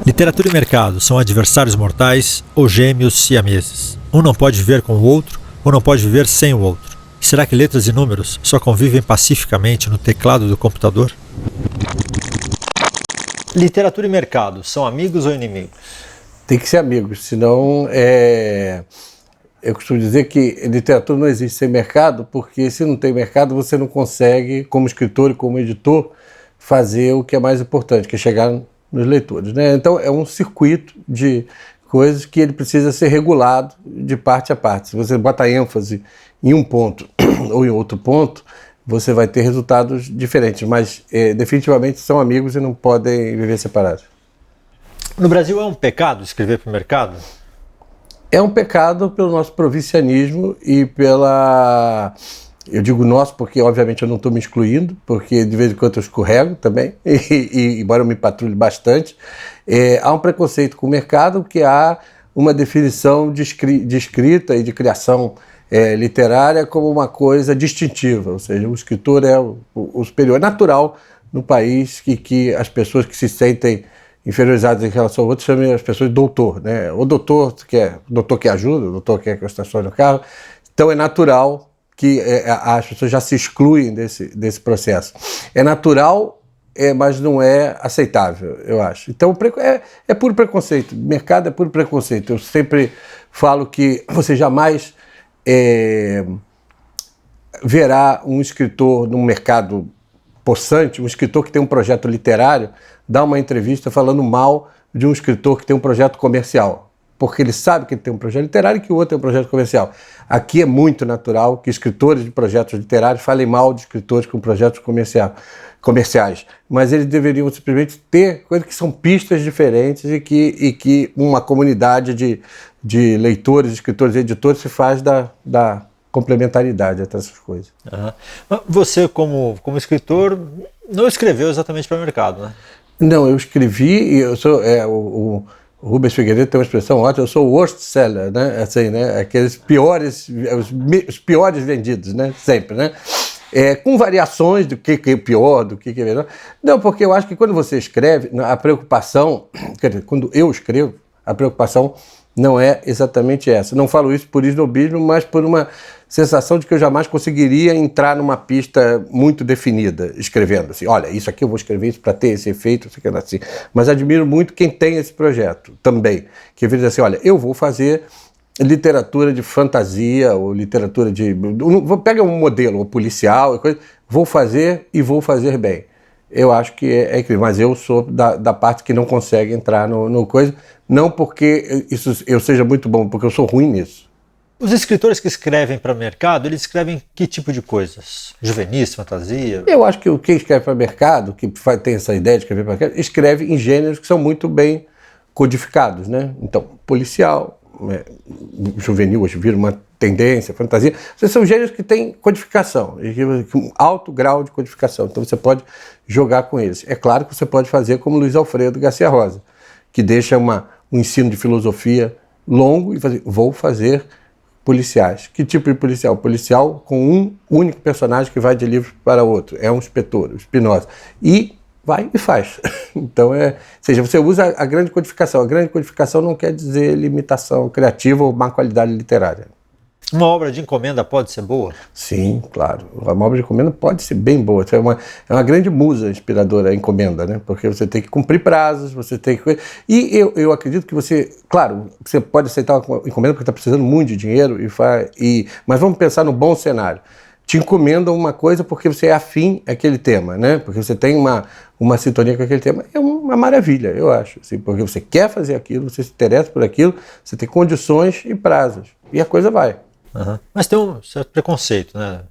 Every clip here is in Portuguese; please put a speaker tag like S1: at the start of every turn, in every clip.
S1: Literatura e mercado são adversários mortais ou gêmeos siameses. Um não pode viver com o outro ou não pode viver sem o outro. Será que letras e números só convivem pacificamente no teclado do computador? Literatura e mercado são amigos ou inimigos?
S2: Tem que ser amigos, senão eu costumo dizer que literatura não existe sem mercado, porque se não tem mercado você não consegue, como escritor e como editor, fazer o que é mais importante, que é chegar nos leitores, né? Então é um circuito de coisas que ele precisa ser regulado de parte a parte. Se você bota ênfase em um ponto ou em outro ponto, você vai ter resultados diferentes, mas definitivamente são amigos e não podem viver separados.
S1: No Brasil é um pecado escrever para o mercado?
S2: É um pecado pelo nosso provincianismo e pela... Eu digo nosso porque, obviamente, eu não estou me excluindo, porque de vez em quando eu escorrego também, e embora eu me patrulhe bastante. Há um preconceito com o mercado, porque há uma definição de escrita e de criação literária como uma coisa distintiva, ou seja, o escritor é o superior. É natural no país que as pessoas que se sentem inferiorizadas em relação ao outro chamam as pessoas de doutor, né? O doutor que ajuda, o doutor quer que eu estacione no carro. Então é natural que as pessoas já se excluem desse processo. É natural, mas não é aceitável, eu acho. Então é puro preconceito. Mercado é puro preconceito. Eu sempre falo que você jamais verá um escritor num mercado possante, um escritor que tem um projeto literário, dar uma entrevista falando mal de um escritor que tem um projeto comercial, porque ele sabe que ele tem um projeto literário e que o outro tem um projeto comercial. Aqui é muito natural que escritores de projetos literários falem mal de escritores com projetos comerciais, mas eles deveriam simplesmente ter coisas que são pistas diferentes e que uma comunidade de leitores, escritores e editores se faz da complementaridade entre essas coisas.
S1: Uhum. Você, como escritor, não escreveu exatamente para o mercado, né?
S2: Não, eu escrevi e eu sou... O Rubens Figueiredo tem uma expressão ótima, eu sou o worst seller, né? Assim, né? Aqueles piores, os piores vendidos, né? Sempre, né? Com variações do que é pior, do que é melhor. Não, porque eu acho que quando você escreve, a preocupação, quer dizer, quando eu escrevo, a preocupação não é exatamente essa. Não falo isso por esnobismo, mas por uma sensação de que eu jamais conseguiria entrar numa pista muito definida, escrevendo assim, olha, isso aqui eu vou escrever isso para ter esse efeito, isso aqui, assim. Mas admiro muito quem tem esse projeto também, que vê assim, olha, eu vou fazer literatura de fantasia ou literatura de... Pega um modelo, um policial, vou fazer e vou fazer bem. Eu acho que é incrível, mas eu sou da parte que não consegue entrar no coisa, não porque eu seja muito bom, porque eu sou ruim nisso.
S1: Os escritores que escrevem para o mercado, eles escrevem que tipo de coisas? Juvenis, fantasia?
S2: Eu acho que quem escreve para o mercado, que tem essa ideia de escrever para o mercado, escreve em gêneros que são muito bem codificados, né? Então, policial, juvenil, hoje vira uma tendência, fantasia. São gêneros que têm codificação, um alto grau de codificação. Então você pode jogar com eles. É claro que você pode fazer como Luiz Alfredo Garcia Rosa, que deixa um ensino de filosofia longo e vou fazer policiais. Que tipo de policial? Policial com um único personagem que vai de livro para outro. É um inspetor, o Spinoza. E vai e faz. Então, ou seja, você usa a grande codificação. A grande codificação não quer dizer limitação criativa ou má qualidade literária.
S1: Uma obra de encomenda pode ser boa?
S2: Sim, claro. Uma obra de encomenda pode ser bem boa. É uma grande musa inspiradora, a encomenda, né? Porque você tem que cumprir prazos, você tem que... E eu acredito que claro, você pode aceitar uma encomenda porque está precisando muito de dinheiro, mas vamos pensar no bom cenário. Te encomendam uma coisa porque você é afim àquele tema, né? Porque você tem uma sintonia com aquele tema. É uma maravilha, eu acho. Assim, porque você quer fazer aquilo, você se interessa por aquilo, você tem condições e prazos. E a coisa vai.
S1: Uhum. Mas tem um certo preconceito, né?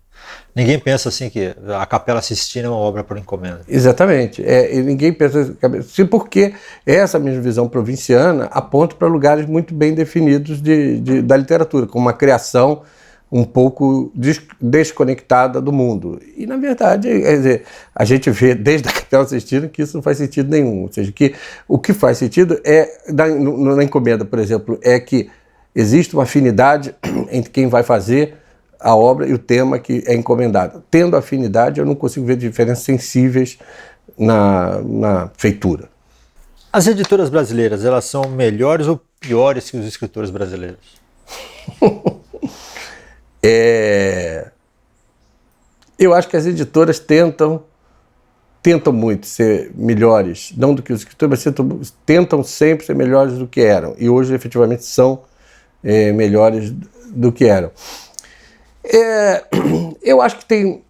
S1: Ninguém pensa assim que a Capela Sistina é uma obra por encomenda.
S2: Exatamente. E ninguém pensa assim, porque essa mesma visão provinciana aponta para lugares muito bem definidos da literatura, com uma criação um pouco desconectada do mundo. E, na verdade, quer dizer, a gente vê desde a Capela Sistina que isso não faz sentido nenhum. Ou seja, que o que faz sentido na encomenda, por exemplo, é que existe uma afinidade entre quem vai fazer a obra e o tema que é encomendado. Tendo afinidade, eu não consigo ver diferenças sensíveis na feitura.
S1: As editoras brasileiras, elas são melhores ou piores que os escritores brasileiros?
S2: Eu acho que as editoras tentam muito ser melhores, não do que os escritores, mas tentam sempre ser melhores do que eram. E hoje, efetivamente, são melhores do que eram. Eu acho que tem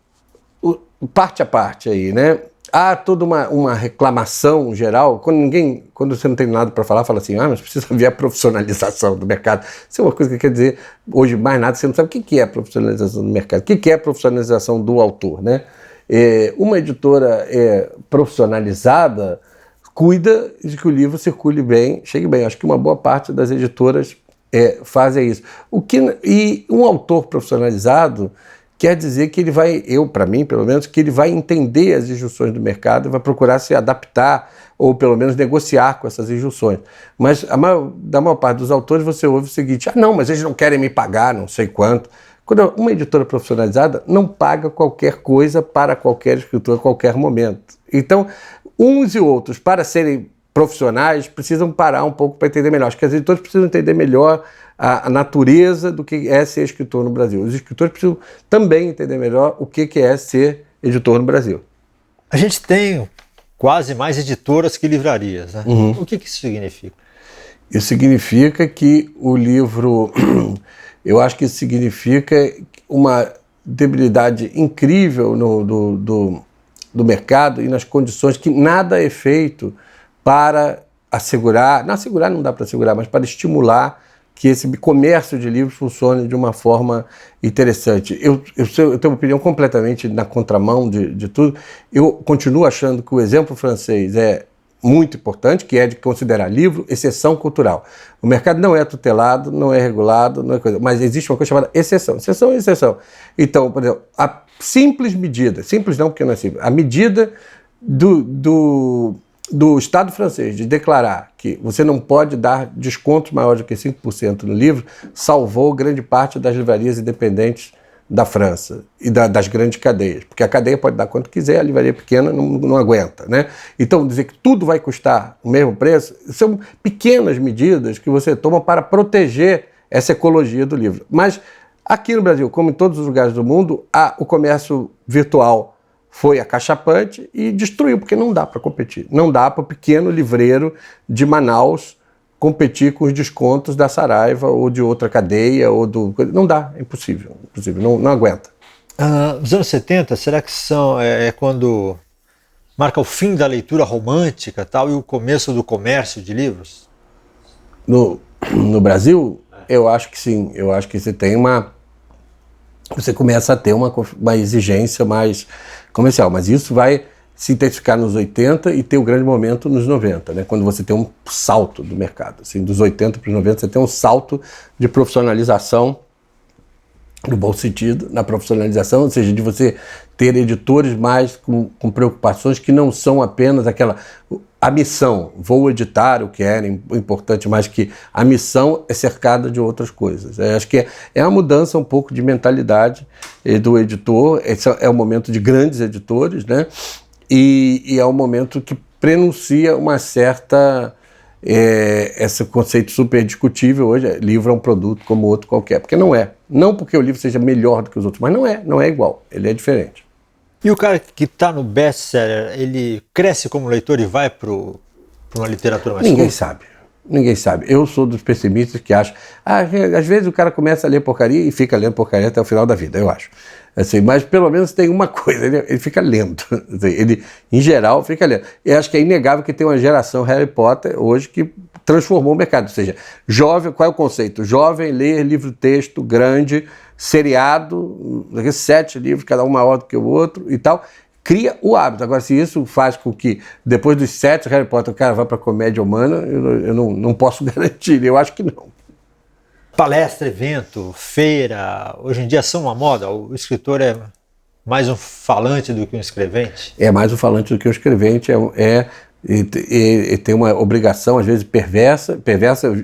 S2: parte a parte aí, né? Há toda uma reclamação geral, quando você não tem nada para falar, fala assim, mas precisa haver a profissionalização do mercado. Isso é uma coisa que quer dizer, hoje mais nada, você não sabe o que é a profissionalização do mercado, o que é a profissionalização do autor, né? Uma editora profissionalizada cuida de que o livro circule bem, chegue bem. Acho que uma boa parte das editoras fazem isso. E um autor profissionalizado quer dizer que ele vai, para mim pelo menos, que ele vai entender as injunções do mercado e vai procurar se adaptar ou pelo menos negociar com essas injunções. Mas da maior parte dos autores você ouve o seguinte, não, mas eles não querem me pagar não sei quanto. Quando uma editora profissionalizada não paga qualquer coisa para qualquer escritor a qualquer momento. Então, uns e outros, para serem profissionais, precisam parar um pouco para entender melhor. Acho que as editoras precisam entender melhor a natureza do que é ser escritor no Brasil. Os escritores precisam também entender melhor o que é ser editor no Brasil.
S1: A gente tem quase mais editoras que livrarias, né?
S2: Uhum.
S1: O que isso significa?
S2: Isso significa que o livro... Eu acho que isso significa uma debilidade incrível do mercado e nas condições que nada é feito para assegurar, não dá para assegurar, mas para estimular que esse comércio de livros funcione de uma forma interessante. Eu tenho uma opinião completamente na contramão de tudo. Eu continuo achando que o exemplo francês é muito importante, que é de considerar livro exceção cultural. O mercado não é tutelado, não é regulado, não é coisa, mas existe uma coisa chamada exceção. Exceção é exceção. Então, por exemplo, a simples medida, simples não porque não é simples, a medida do Estado francês de declarar que você não pode dar descontos maiores do que 5% no livro salvou grande parte das livrarias independentes da França e das grandes cadeias, porque a cadeia pode dar quanto quiser, a livraria pequena não aguenta, né? Então, dizer que tudo vai custar o mesmo preço, são pequenas medidas que você toma para proteger essa ecologia do livro. Mas aqui no Brasil, como em todos os lugares do mundo, o comércio virtual foi acachapante e destruiu, porque não dá para competir. Não dá para o pequeno livreiro de Manaus competir com os descontos da Saraiva ou de outra cadeia. Não dá, é impossível, não aguenta.
S1: Nos anos 70, será que quando marca o fim da leitura romântica tal, e o começo do comércio de livros?
S2: No Brasil, eu acho que sim. Eu acho que você começa a ter uma exigência mais comercial, mas isso vai se intensificar nos 80 e ter o grande momento nos 90, né? Quando você tem um salto do mercado. Assim, dos 80 para os 90 você tem um salto de profissionalização, no bom sentido, na profissionalização, ou seja, de você ter editores mais com preocupações que não são apenas a missão, vou editar o que era importante, mas que a missão é cercada de outras coisas. Acho que é uma mudança um pouco de mentalidade do editor. Esse é um momento de grandes editores, né? E é um momento que prenuncia uma certa... esse conceito super discutível hoje, livro é um produto como outro qualquer, porque não é. Não porque o livro seja melhor do que os outros, mas não é igual, ele é diferente.
S1: E o cara que está no best-seller, ele cresce como leitor e vai para uma literatura mais
S2: Ninguém sabe. Eu sou dos pessimistas que acham... às vezes o cara começa a ler porcaria e fica lendo porcaria até o final da vida, eu acho. Assim, mas pelo menos tem uma coisa, ele fica lendo. Ele, em geral, fica lendo. Eu acho que é inegável que tem uma geração Harry Potter hoje que transformou o mercado. Ou seja, jovem, qual é o conceito? Jovem, ler livro-texto grande, seriado, 7 livros, cada um maior do que o outro e tal. Cria o hábito. Agora, se isso faz com que, depois dos 7 Harry Potter, o cara vá para a comédia humana, eu não posso garantir. Eu acho que não.
S1: Palestra, evento, feira, hoje em dia são uma moda? O escritor é mais um falante do que um escrevente?
S2: É mais um falante do que um escrevente, e tem uma obrigação, às vezes perversa,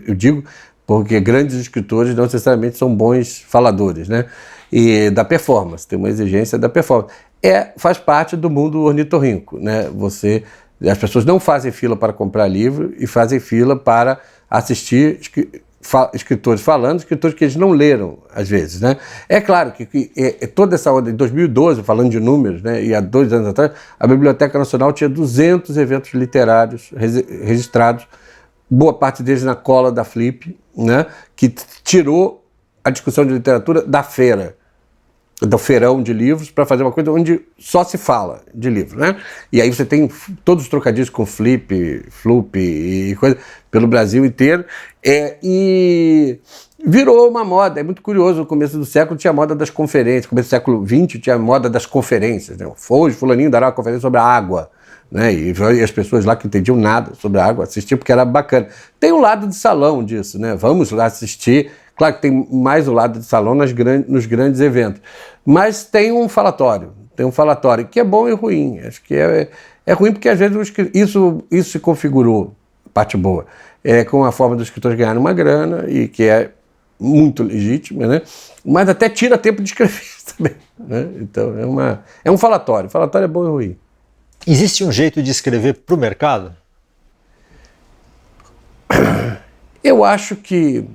S2: eu digo, porque grandes escritores não necessariamente são bons faladores, né? E da performance, tem uma exigência da performance. Faz parte do mundo ornitorrinco, né? Você As pessoas não fazem fila para comprar livro e fazem fila para assistir escritores falando, escritores que eles não leram, às vezes, né? É claro que toda essa onda, em 2012, falando de números, né, e há 2 anos atrás, a Biblioteca Nacional tinha 200 eventos literários registrados, boa parte deles na cola da Flip, né, que tirou a discussão de literatura da feira, do feirão de livros, para fazer uma coisa onde só se fala de livro, né? E aí você tem todos os trocadilhos com flip, flup e coisa pelo Brasil inteiro, e virou uma moda. É muito curioso, no começo do século tinha a moda das conferências, no começo do século XX tinha a moda das conferências, né? Hoje fulaninho dará uma conferência sobre a água, né? E as pessoas lá que não entendiam nada sobre a água assistiam porque era bacana. Tem um lado de salão disso, né? Vamos lá assistir. Claro que tem mais o lado de salão nos grandes eventos, mas tem um falatório que é bom e ruim. Acho que é ruim porque às vezes isso se configurou, parte boa, com a forma dos escritores ganharem uma grana, e que é muito legítima, né? Mas até tira tempo de escrever também, né? Então é um falatório. Falatório é bom e ruim.
S1: Existe um jeito de escrever para o mercado?
S2: Eu acho que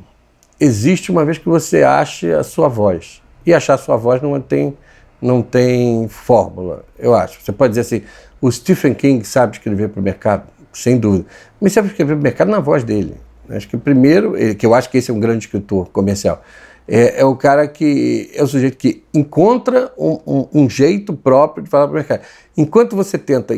S2: existe, uma vez que você ache a sua voz. E achar a sua voz não tem fórmula, eu acho. Você pode dizer assim, o Stephen King sabe escrever para o mercado, sem dúvida. Mas sabe escrever para o mercado na voz dele. Acho que primeiro, que eu acho que esse é um grande escritor comercial, é o cara que é o sujeito que encontra um jeito próprio de falar para o mercado. Enquanto você tenta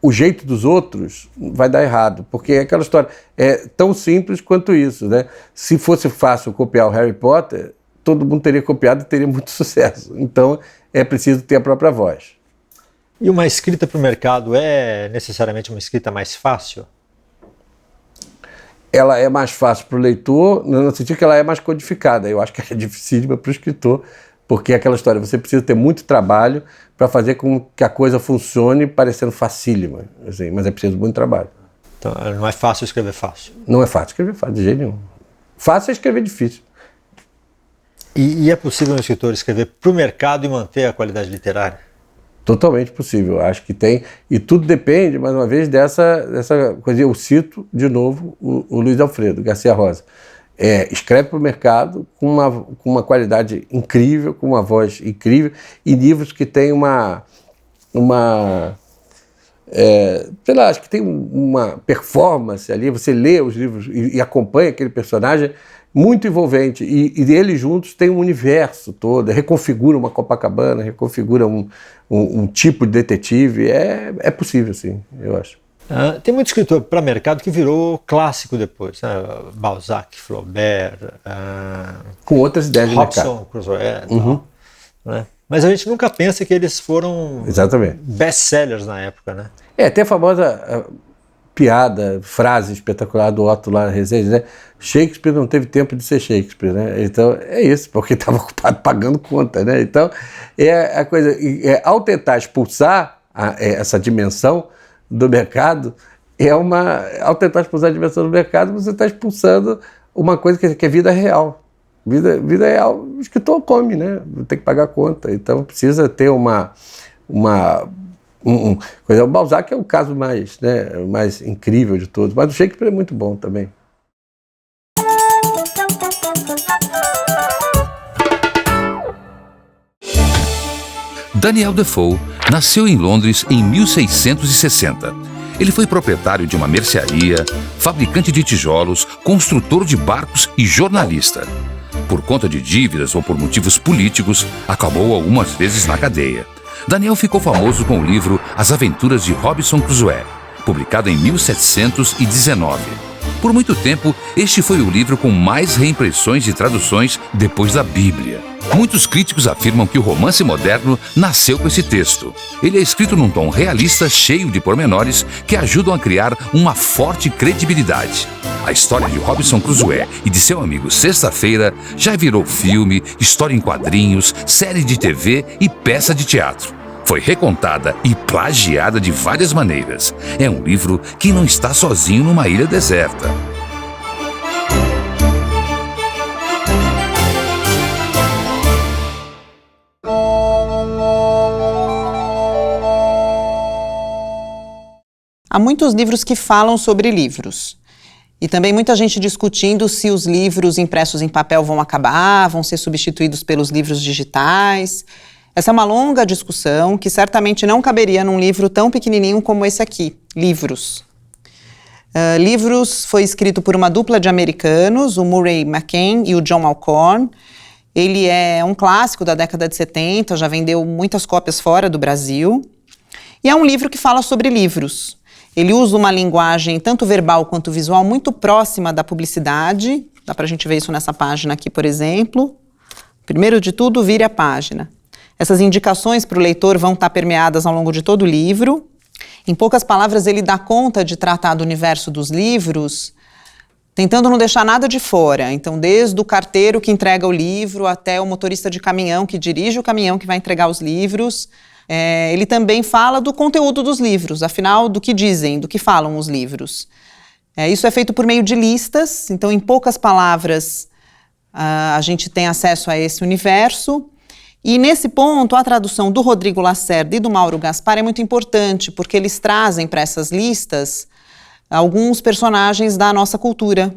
S2: o jeito dos outros, vai dar errado, porque aquela história é tão simples quanto isso, né? Se fosse fácil copiar o Harry Potter, todo mundo teria copiado e teria muito sucesso. Então é preciso ter a própria voz.
S1: E uma escrita para o mercado é necessariamente uma escrita mais fácil?
S2: Ela é mais fácil para o leitor, no sentido que ela é mais codificada. Eu acho que é dificílima para o escritor, porque é aquela história, você precisa ter muito trabalho para fazer com que a coisa funcione parecendo facílima, assim, mas é preciso muito trabalho.
S1: Então não é fácil escrever fácil?
S2: Não é fácil escrever fácil, de jeito nenhum. Fácil é escrever difícil.
S1: E é possível um escritor escrever para o mercado e manter a qualidade literária?
S2: Totalmente possível, acho que tem, e tudo depende, mais uma vez, dessa coisa. Eu cito, de novo, o Luiz Alfredo Garcia Rosa. Escreve para o mercado com uma qualidade incrível, com uma voz incrível, e livros que têm sei lá, acho que tem uma performance ali, você lê os livros e acompanha aquele personagem muito envolvente, e eles juntos têm um universo todo, reconfigura uma Copacabana, reconfigura um tipo de detetive. É possível, sim, eu acho.
S1: Tem muito escritor para mercado que virou clássico depois, né? Balzac, Flaubert,
S2: com outras ideias de mercado.
S1: Robson Crusoe, né? Mas a gente nunca pensa que eles foram best-sellers na época, né?
S2: Tem a famosa piada, frase espetacular do Otto lá Rezende, né? Shakespeare não teve tempo de ser Shakespeare, né? Então é isso, porque estava ocupado pagando conta, né? Então a coisa, ao tentar expulsar essa dimensão do mercado, ao tentar expulsar a dimensão do mercado, você está expulsando uma coisa que é vida real. Vida real, o escritor come, né? Tem que pagar conta, então precisa ter uma coisa. O Balzac é o caso mais incrível de todos, mas o Shakespeare é muito bom também.
S3: Daniel Defoe nasceu em Londres em 1660. Ele foi proprietário de uma mercearia, fabricante de tijolos, construtor de barcos e jornalista. Por conta de dívidas ou por motivos políticos, acabou algumas vezes na cadeia. Daniel ficou famoso com o livro As Aventuras de Robinson Crusoe, publicado em 1719. Por muito tempo, este foi o livro com mais reimpressões e traduções depois da Bíblia. Muitos críticos afirmam que o romance moderno nasceu com esse texto. Ele é escrito num tom realista, cheio de pormenores que ajudam a criar uma forte credibilidade. A história de Robinson Crusoe e de seu amigo Sexta-feira já virou filme, história em quadrinhos, série de TV e peça de teatro. Foi recontada e plagiada de várias maneiras. É um livro que não está sozinho numa ilha deserta.
S4: Há muitos livros que falam sobre livros. E também muita gente discutindo se os livros impressos em papel vão acabar, vão ser substituídos pelos livros digitais. Essa é uma longa discussão que certamente não caberia num livro tão pequenininho como esse aqui, Livros. Livros foi escrito por uma dupla de americanos, o Murray McCain e o John Alcorn. Ele é um clássico da década de 70, já vendeu muitas cópias fora do Brasil. E é um livro que fala sobre livros. Ele usa uma linguagem tanto verbal quanto visual muito próxima da publicidade. Dá pra gente ver isso nessa página aqui, por exemplo. Primeiro de tudo, vire a página. Essas indicações para o leitor vão estar permeadas ao longo de todo o livro. Em poucas palavras, ele dá conta de tratar do universo dos livros, tentando não deixar nada de fora. Então, desde o carteiro que entrega o livro até o motorista de caminhão que dirige o caminhão que vai entregar os livros. Ele também fala do conteúdo dos livros, afinal, do que dizem, do que falam os livros. Isso é feito por meio de listas, então, em poucas palavras, a gente tem acesso a esse universo. E, nesse ponto, a tradução do Rodrigo Lacerda e do Mauro Gaspar é muito importante, porque eles trazem para essas listas alguns personagens da nossa cultura,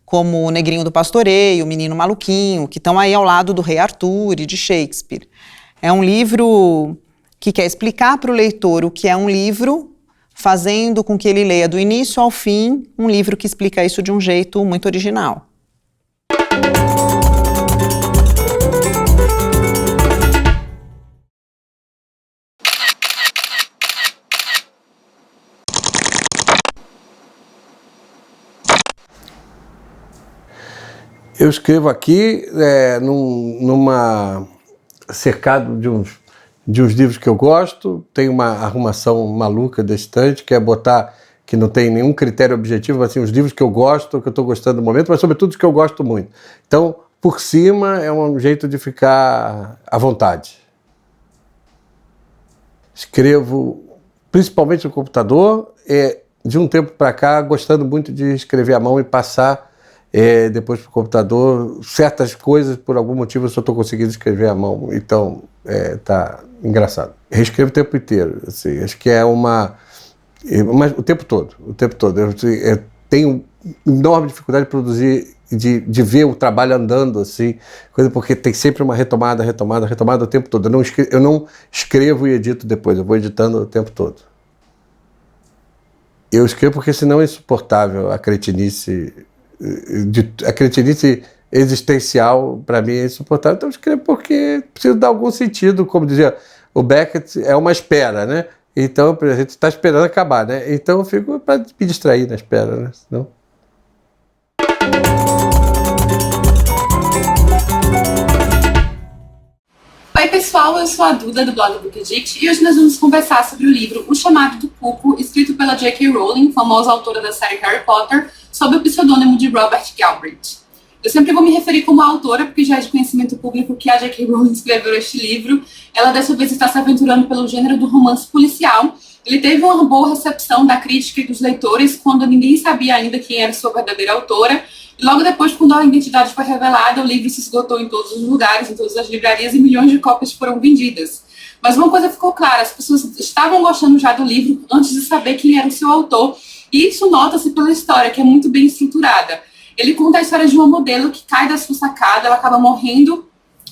S4: como o Negrinho do Pastoreio, o Menino Maluquinho, que estão aí ao lado do Rei Arthur e de Shakespeare. É um livro que quer explicar para o leitor o que é um livro, fazendo com que ele leia do início ao fim um livro que explica isso de um jeito muito original.
S2: Eu escrevo aqui numa cercado de uns livros que eu gosto, tem uma arrumação maluca da estante, que é botar, que não tem nenhum critério objetivo, mas assim, os livros que eu gosto, que eu estou gostando do momento, mas sobretudo os que eu gosto muito. Então, por cima é um jeito de ficar à vontade. Escrevo principalmente no computador, de um tempo para cá, gostando muito de escrever à mão e passar depois para o computador. Certas coisas, por algum motivo, eu só estou conseguindo escrever à mão, então tá engraçado. Reescrevo o tempo inteiro, assim, acho que mas o tempo todo. Eu tenho enorme dificuldade de produzir, de ver o trabalho andando, assim, porque tem sempre uma retomada o tempo todo. Eu não escrevo e edito depois, eu vou editando o tempo todo. Eu escrevo porque senão é insuportável a cretinice existencial, para mim, é insuportável. Então eu escrevo porque preciso dar algum sentido, como dizia o Beckett, é uma espera, né? Então a gente está esperando acabar, né? Então eu fico para me distrair na espera, né? Senão...
S5: Oi pessoal, eu sou a Duda do blog Book Addict e hoje nós vamos conversar sobre o livro O Chamado do Cuco, escrito pela J.K. Rowling, famosa autora da série Harry Potter, sob o pseudônimo de Robert Galbraith. Eu sempre vou me referir como autora, porque já é de conhecimento público que a J.K. Rowling escreveu este livro. Ela dessa vez está se aventurando pelo gênero do romance policial. Ele teve uma boa recepção da crítica e dos leitores quando ninguém sabia ainda quem era sua verdadeira autora. E logo depois, quando a identidade foi revelada, o livro se esgotou em todos os lugares, em todas as livrarias, e milhões de cópias foram vendidas. Mas uma coisa ficou clara, as pessoas estavam gostando já do livro antes de saber quem era o seu autor, e isso nota-se pela história, que é muito bem estruturada. Ele conta a história de uma modelo que cai da sua sacada, ela acaba morrendo,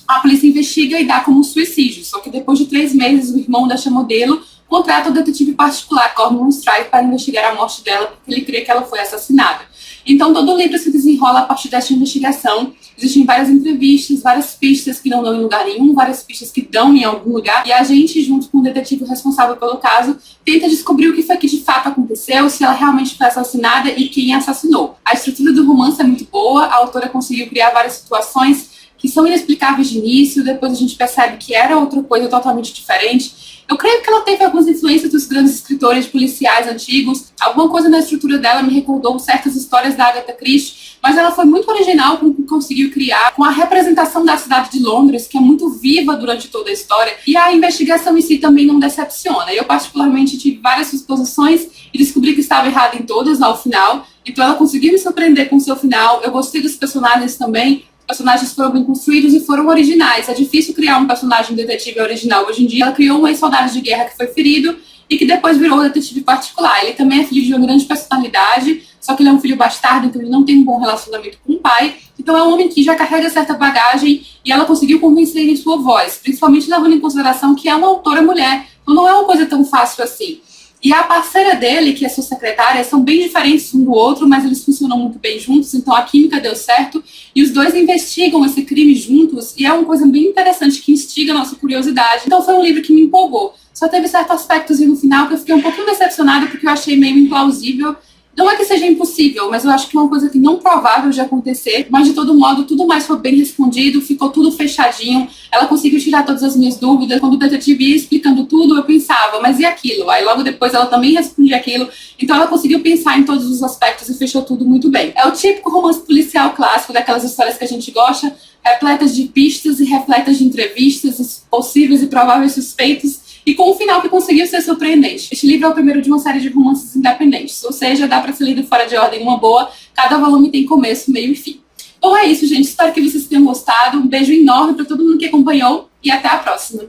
S5: a polícia investiga e dá como um suicídio, só que depois de 3 meses, o irmão desta modelo contrata o detetive particular Cormoran Strike para investigar a morte dela, porque ele crê que ela foi assassinada. Então, todo o livro se desenrola a partir desta investigação. Existem várias entrevistas, várias pistas que não dão em lugar nenhum, várias pistas que dão em algum lugar. E a gente, junto com o detetive responsável pelo caso, tenta descobrir o que foi que de fato aconteceu, se ela realmente foi assassinada e quem a assassinou. A estrutura do romance é muito boa, a autora conseguiu criar várias situações que são inexplicáveis de início, depois a gente percebe que era outra coisa totalmente diferente. Eu creio que ela teve algumas influências dos grandes escritores policiais antigos. Alguma coisa na estrutura dela me recordou certas histórias da Agatha Christie, mas ela foi muito original com o que conseguiu criar, com a representação da cidade de Londres, que é muito viva durante toda a história, e a investigação em si também não decepciona. Eu particularmente tive várias suposições e descobri que estava errada em todas ao final, então ela conseguiu me surpreender com o seu final. Eu gostei dos personagens também. Os personagens foram bem construídos e foram originais. É difícil criar um personagem detetive original hoje em dia. Ela criou um ex-soldado de guerra que foi ferido e que depois virou detetive particular. Ele também é filho de uma grande personalidade, só que ele é um filho bastardo, então ele não tem um bom relacionamento com o pai. Então é um homem que já carrega certa bagagem e ela conseguiu convencer ele em sua voz, principalmente levando em consideração que é uma autora mulher, então não é uma coisa tão fácil assim. E a parceira dele, que é sua secretária, são bem diferentes um do outro, mas eles funcionam muito bem juntos, então a química deu certo. E os dois investigam esse crime juntos, e é uma coisa bem interessante que instiga a nossa curiosidade. Então foi um livro que me empolgou. Só teve certos aspectos no final que eu fiquei um pouquinho decepcionada, porque eu achei meio implausível. Não é que seja impossível, mas eu acho que é uma coisa que não provável de acontecer. Mas, de todo modo, tudo mais foi bem respondido, ficou tudo fechadinho. Ela conseguiu tirar todas as minhas dúvidas. Quando o detetive ia explicando tudo, eu pensava, mas e aquilo? Aí, logo depois, ela também respondia aquilo. Então, ela conseguiu pensar em todos os aspectos e fechou tudo muito bem. É o típico romance policial clássico, daquelas histórias que a gente gosta, repletas de pistas e repletas de entrevistas, possíveis e prováveis suspeitos, e com um final que conseguiu ser surpreendente. Este livro é o primeiro de uma série de romances independentes, ou seja, dá para ser lido fora de ordem numa boa, cada volume tem começo, meio e fim. Bom, é isso, gente, espero que vocês tenham gostado, um beijo enorme para todo mundo que acompanhou e até a próxima.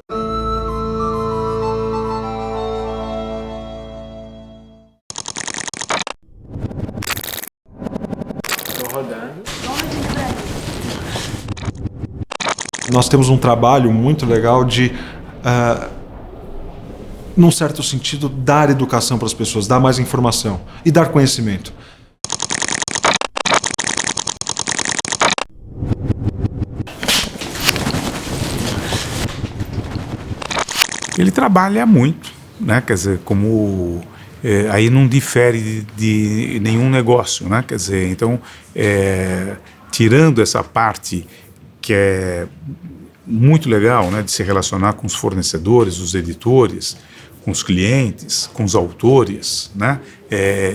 S6: Nós temos um trabalho muito legal de num certo sentido, dar educação para as pessoas, dar mais informação e dar conhecimento.
S7: Ele trabalha muito, né? Quer dizer, como aí não difere de nenhum negócio, né? Quer dizer, então, tirando essa parte que é muito legal, né, de se relacionar com os fornecedores, os editores, com os clientes, com os autores, né?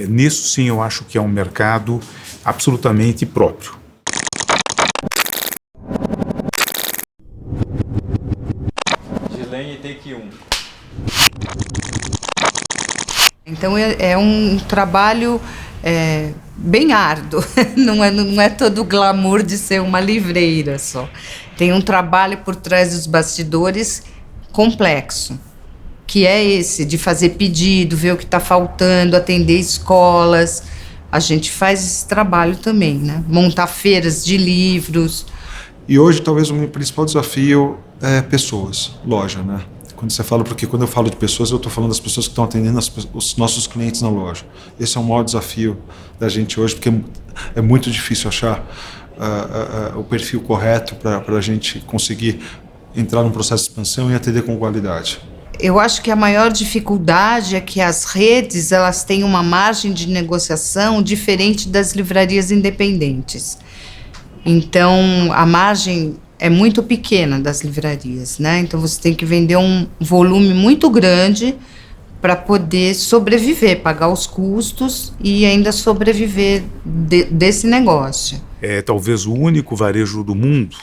S7: Nisso sim eu acho que é um mercado absolutamente próprio.
S8: Gilene, take 1.
S9: Então é um trabalho bem árduo, não é todo o glamour de ser uma livreira só. Tem um trabalho por trás dos bastidores complexo, que é esse, de fazer pedido, ver o que está faltando, atender escolas. A gente faz esse trabalho também, né? Montar feiras de livros.
S6: E hoje, talvez, o meu principal desafio é pessoas, loja, né? Quando você fala, porque quando eu falo de pessoas, eu estou falando das pessoas que estão atendendo os nossos clientes na loja. Esse é o maior desafio da gente hoje, porque é muito difícil achar o perfil correto para a gente conseguir entrar num processo de expansão e atender com qualidade.
S9: Eu acho que a maior dificuldade é que as redes, elas têm uma margem de negociação diferente das livrarias independentes. Então, a margem é muito pequena das livrarias, né? Então, você tem que vender um volume muito grande para poder sobreviver, pagar os custos e ainda sobreviver desse negócio.
S7: É talvez o único varejo do mundo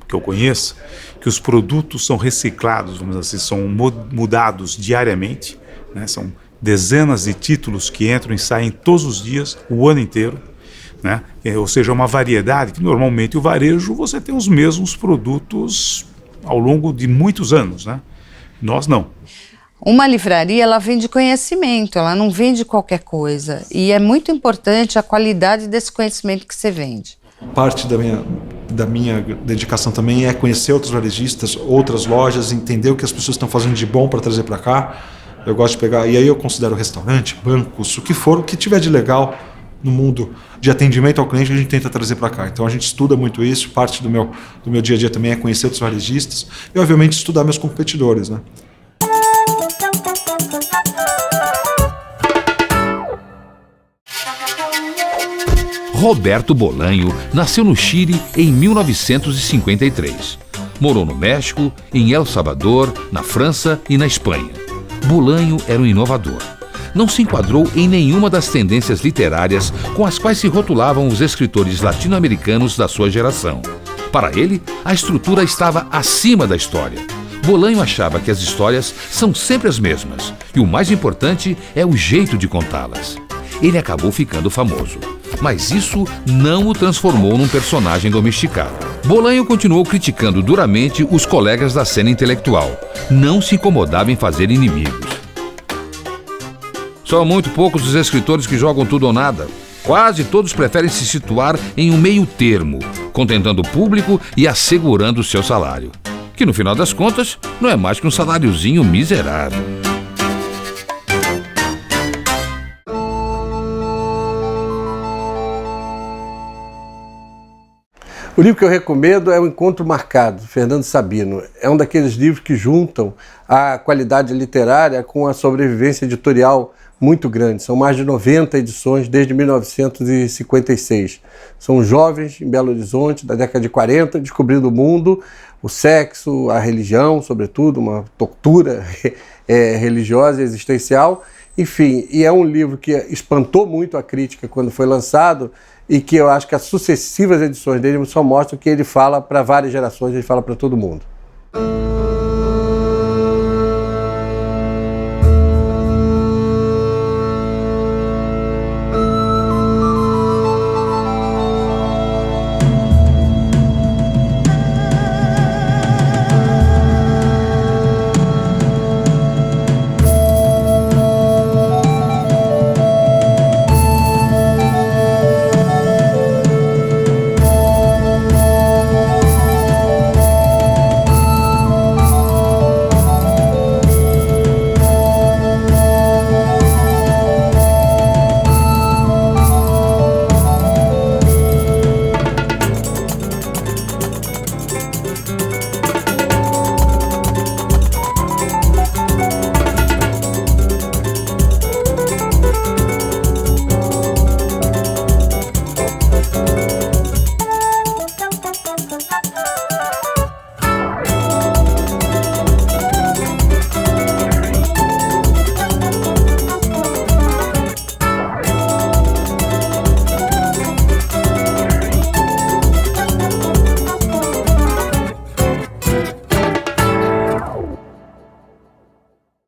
S7: que eu conheça que os produtos são reciclados, vamos dizer assim, são mudados diariamente, né? São dezenas de títulos que entram e saem todos os dias, o ano inteiro, né? Ou seja, uma variedade que normalmente o varejo você tem os mesmos produtos ao longo de muitos anos, né? Nós não.
S9: Uma livraria, ela vende conhecimento, ela não vende qualquer coisa. E é muito importante a qualidade desse conhecimento que você vende.
S6: Parte da minha dedicação também é conhecer outros varejistas, outras lojas, entender o que as pessoas estão fazendo de bom para trazer para cá. Eu gosto de pegar, e aí eu considero restaurante, bancos, o que for, o que tiver de legal no mundo de atendimento ao cliente, a gente tenta trazer para cá. Então a gente estuda muito isso, parte do meu dia a dia também é conhecer outros varejistas e, obviamente, estudar meus competidores, né?
S3: Roberto Bolanho nasceu no Chile em 1953. Morou no México, em El Salvador, na França e na Espanha. Bolanho era um inovador. Não se enquadrou em nenhuma das tendências literárias com as quais se rotulavam os escritores latino-americanos da sua geração. Para ele, a estrutura estava acima da história. Bolanho achava que as histórias são sempre as mesmas e o mais importante é o jeito de contá-las. Ele acabou ficando famoso, mas isso não o transformou num personagem domesticado. Bolanho continuou criticando duramente os colegas da cena intelectual. Não se incomodava em fazer inimigos. São muito poucos os escritores que jogam tudo ou nada. Quase todos preferem se situar em um meio termo, contentando o público e assegurando o seu salário. Que no final das contas, não é mais que um saláriozinho miserável.
S2: O livro que eu recomendo é O Encontro Marcado, Fernando Sabino. É um daqueles livros que juntam a qualidade literária com a sobrevivência editorial muito grande. São mais de 90 edições desde 1956. São jovens em Belo Horizonte, da década de 40, descobrindo o mundo, o sexo, a religião, sobretudo, uma tortura religiosa e existencial. Enfim, e é um livro que espantou muito a crítica quando foi lançado, e que eu acho que as sucessivas edições dele só mostram que ele fala para várias gerações, ele fala para todo mundo.